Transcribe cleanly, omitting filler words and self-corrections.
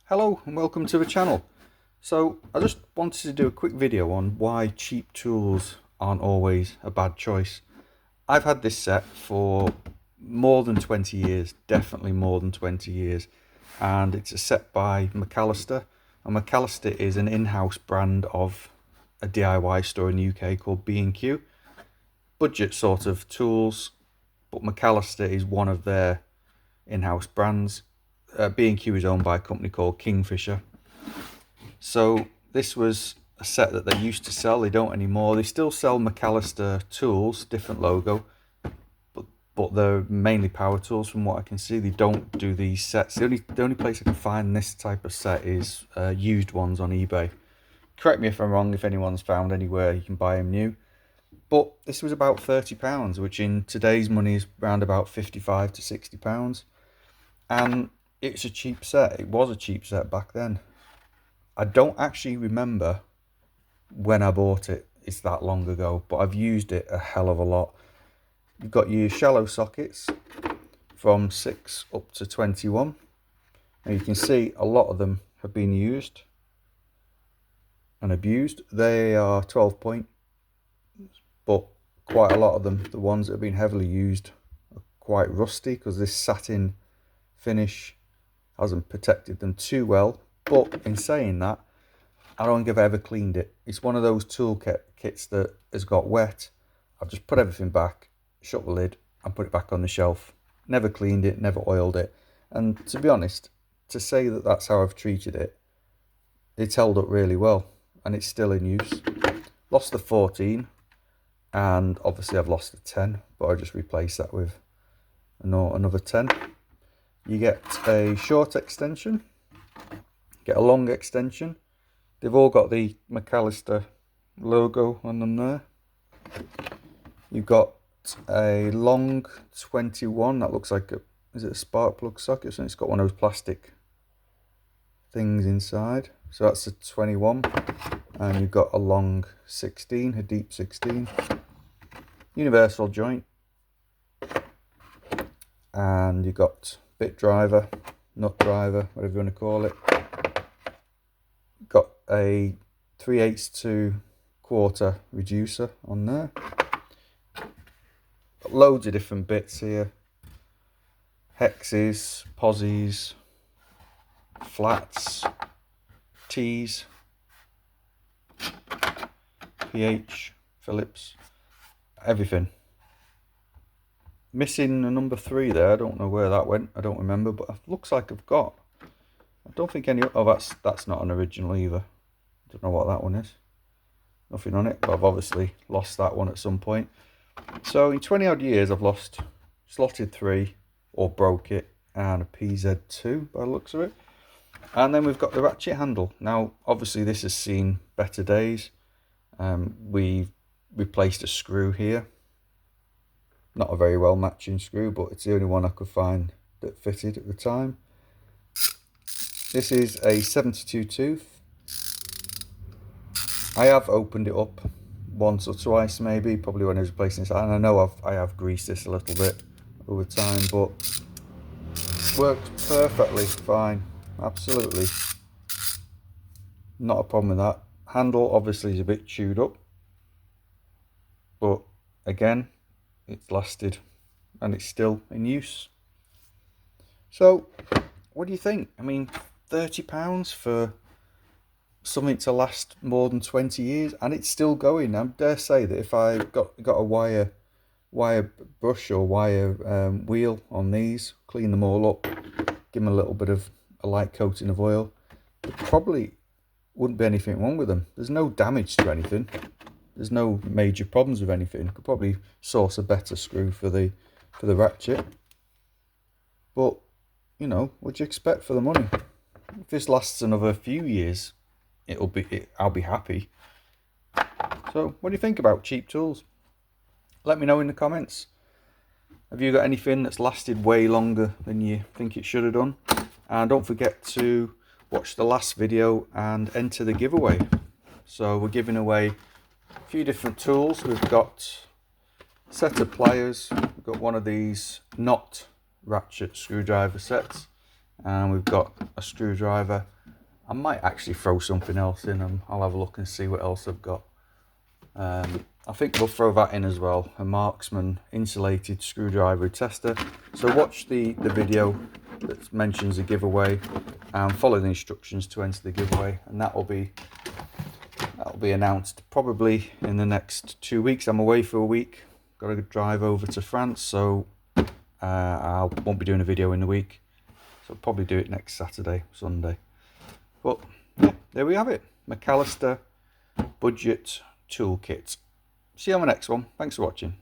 Hello and welcome to the channel. So I just wanted to do a quick video on why cheap tools aren't always a bad choice. I've had this set for more than 20 years, definitely more than 20 years, and it's a set by Mac Allister. And Mac Allister is an in-house brand of a DIY store in the UK called B&Q. Budget sort of tools, but Mac Allister is one of their in-house brands. B&Q is owned by a company called Kingfisher. So this was a set that they used to sell. They don't anymore. They still sell Mac Allister tools, different logo, but they're mainly power tools from what I can see. They don't do these sets. The only place I can find this type of set is used ones on eBay. Correct me if I'm wrong, if anyone's found anywhere you can buy them new. But this was about £30, which in today's money is around about £55 to £60. And it's a cheap set. It was a cheap set back then. I don't actually remember when I bought it. It's that long ago, but I've used it a hell of a lot. You've got your shallow sockets from 6 up to 21. And you can see a lot of them have been used and abused. They are 12 point, but quite a lot of them, the ones that have been heavily used, are quite rusty because this satin finish hasn't protected them too well. But in saying that, I don't think I've ever cleaned it. It's one of those tool kits that has got wet. I've just put everything back, shut the lid and put it back on the shelf. Never cleaned it, never oiled it. And to be honest, to say that that's how I've treated it, it's held up really well and it's still in use. Lost the 14 and obviously I've lost the 10, but I just replaced that with another 10. You get a short extension, get a long extension. They've all got the Mac Allister logo on them there. You've got a long 21, that looks like is it a spark plug socket? So it's got one of those plastic things inside. So that's a 21. And you've got a long 16, a deep 16. Universal joint. And you've got bit driver, nut driver, whatever you want to call it. Got a 3/8 to quarter reducer on there. Got loads of different bits here. Hexes, posies, flats, T's, PH, Phillips, everything. Missing a number 3 there. I don't know where that went. I don't remember, but it looks like I've got. I don't think any. Oh, that's not an original either. Don't know what that one is. Nothing on it, but I've obviously lost that one at some point. So in 20 odd years, I've lost slotted 3 or broke it, and a PZ2 by the looks of it. And then we've got the ratchet handle. Now, obviously, this has seen better days. We've replaced a screw here. Not a very well matching screw, but it's the only one I could find that fitted at the time. This is a 72 tooth. I have opened it up once or twice, maybe, probably when I was replacing this. And I know I have greased this a little bit over time, but worked perfectly fine. Absolutely. Not a problem with that. Handle obviously is a bit chewed up, but again, it's lasted and it's still in use. So what do you think? I mean, £30 for something to last more than 20 years and it's still going. I dare say that if I got a wire brush or wire wheel on these, clean them all up, give them a little bit of a light coating of oil, there probably wouldn't be anything wrong with them. There's no damage to anything. There's no major problems with anything. Could probably source a better screw for the ratchet. But, you know, what do you expect for the money? If this lasts another few years, I'll be happy. So, what do you think about cheap tools? Let me know in the comments. Have you got anything that's lasted way longer than you think it should have done? And don't forget to watch the last video and enter the giveaway. So we're giving away a few different tools. We've got a set of pliers. We've got one of these not ratchet screwdriver sets. And we've got a screwdriver I might actually throw something else in and I'll have a look and see what else I've got. I think we'll throw that in as well, a Marksman insulated screwdriver tester. So watch the video that mentions the giveaway and follow the instructions to enter the giveaway, and that'll be announced probably in the next 2 weeks. I'm away for a week, got to drive over to France, so I won't be doing a video in the week, so I'll probably do it next Saturday, Sunday. But yeah, there we have it, Mac Allister budget toolkit. See you on the next one. Thanks for watching.